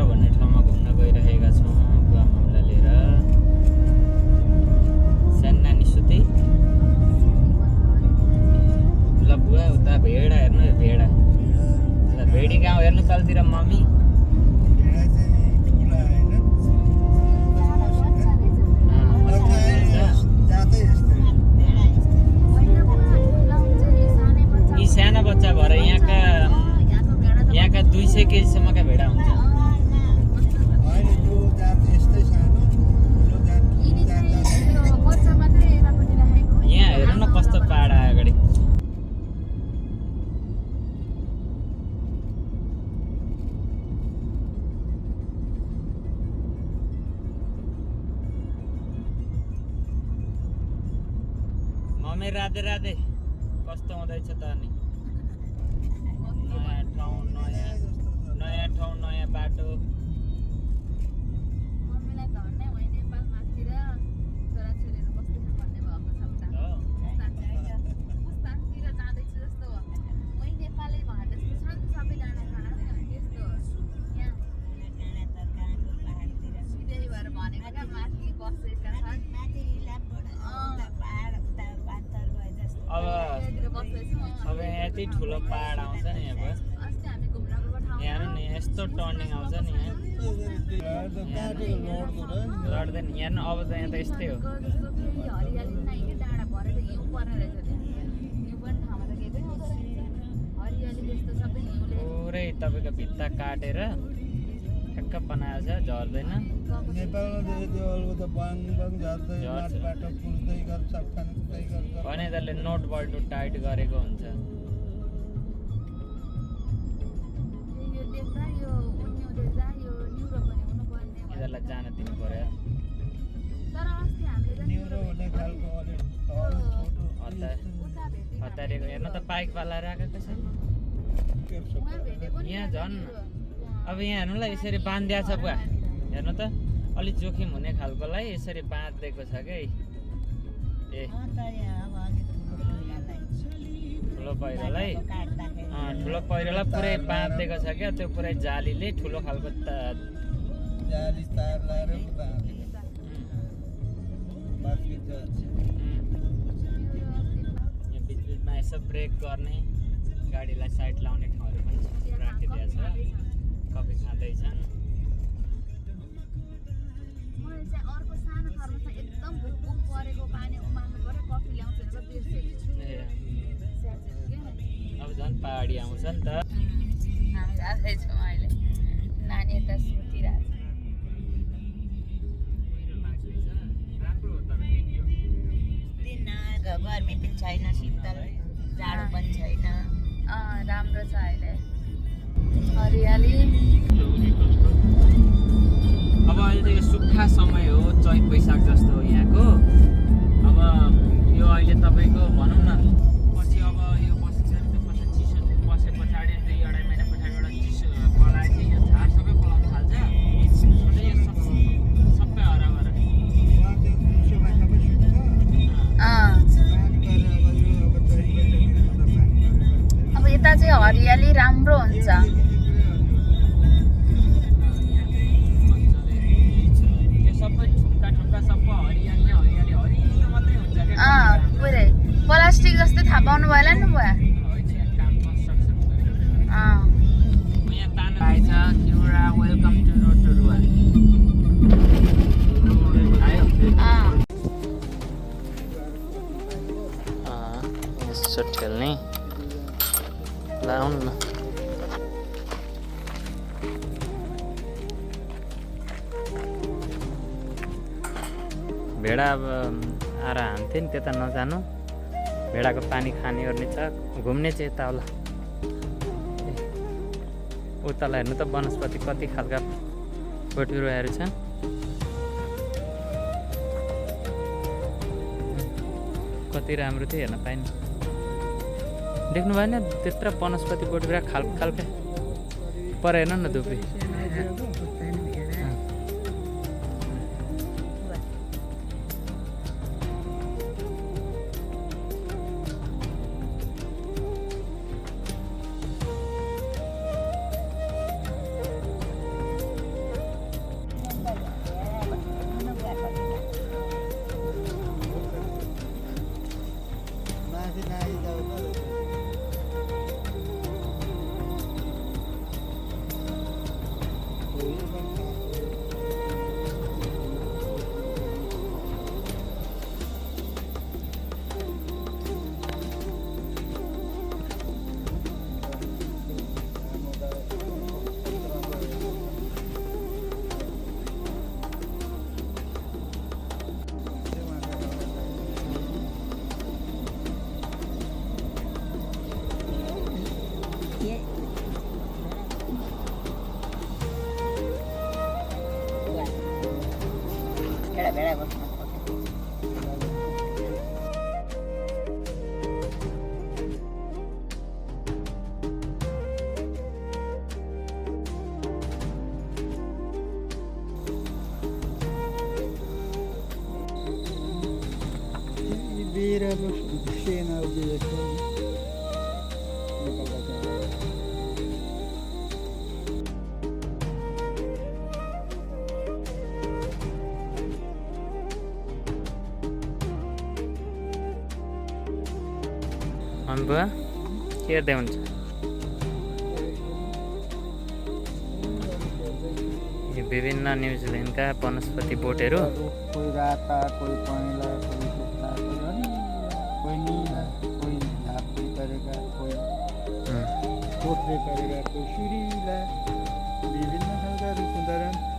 भन्ने ठाउँमा घुम्न गइरहेका छौँ बुवा मामलाई लिएर। सानो नानी सुते ल बुवा उता भेडा हेर्नु भेडा भेडी गाउँ हेर्नु तलतिर मम्मी। यी साना बच्चा भएर यहाँका 200 केजीसम्मका भेडा हुन्छ। यहाँ हेर्नु न कस्तो पाहाड आयो अगाडि। मम्मी राधे राधे, कस्तो हुँदैछ त अनि? नयाँ ठाउँ नयाँ बाटो। मम्मीलाई धन्ने भए नेपालमातिर छोराछोरीहरू बस्दैछ भन्ने भएको छ उता। उस्तानतिर जाँदैछु जस्तो हो। मै नेपालै भए जस्तो छ नि सबैजना खाना त्यस्तो हो। यहाँ सिधै भएर भनेको क्या माथि बसेका छन्। अब यति ठुलो पाहाड आउँछ नि अब। यहाँ नि यस्तो टर्निङ आउँछ नि यहाँ लड्दैन। यहाँ अब त यहाँ त यस्तै हो। पुरै तपाईँको भित्ता काटेर ठ्याक्क बनाएको छ, झर्दैन। भने त्यसले नोट बल्टु टाइट गरेको हुन्छ। यिनीहरूलाई जान दिनु पर्यो। हतारेको हेर्नु त बाइक वाला राखेको छ यहाँ झन्। अब यहाँ हेर्नुलाई यसरी बाँधिदिएको छ बुवा, हेर्नु त अलिक जोखिम हुने खालकोलाई यसरी बाँधिदिएको छ क्या। ए ठुलो पहिरोलाई पुरै बाँधिदिएको छ क्या। त्यो पुरै जालीले ठुलो खालको बिचबिचमा यसो ब्रेक गर्ने, गाडीलाई साइड लाउने ठाउँहरू पनि राखिदिएको छ। कफी खाँदैछन्। मैले चाहिँ अर्को सानो थर्मसमा एकदम भुक परेको पानी उमाल्नु पर्यो, कफी ल्याउँछ भनेर बिर्सेछु। अब झन् पहाडी आउँछ नि त। हामी जाँदैछौँ अहिले। नानी यता सुतिरहेको छ। गर्मी पनि छैन, शीतल जाडो पनि छैन। राम्रो छ अहिले हरियाली। अब अहिले त यो सुक्खा समय हो, चैत वैशाख जस्तो हो यहाँको। अब यो अहिले तपाईँको भनौँ न पछि अब यो बसिसकेर पछि चिसो बसे पछाडि 2-2.5 महिना पछाडिबाट चिसो पलाएपछि यो झार सबै पलाउनु थाल्छ। अन्त यो सबै हराभरा। अब यता चाहिँ हरियाली राम्रो हुन्छ। पुरै प्लास्टिक जस्तै थाहा पाउनु भयो नि बुवा। ठेल्ने लाउनु न। भेडा अब आएर हान्थ्यो नि, त्यता नजानु। भेडाको पानी खाने गर्ने छ, घुम्ने चाहिँ यता होला। उतालाई हेर्नु त वनस्पति कति खालका बोटबिरुवाहरू छन्। कति राम्रो थियो हेर्न पाइने। देख्नु भएन त्यत्रो वनस्पति बोटबिरुवा खालका पर हेर्नु न धुपी। ये भेडा भेडा बस्नु अन्त हेर्दै हुन्छ यो विभिन्न न्युजिल्यान्डका वनस्पति बोटहरू कोही राता कोही पहेँला कोही सेता कोही निला कोही धापी गरेका कोही कोठे गरेका कोही सुरिला विभिन्न खालका रुख हुँदा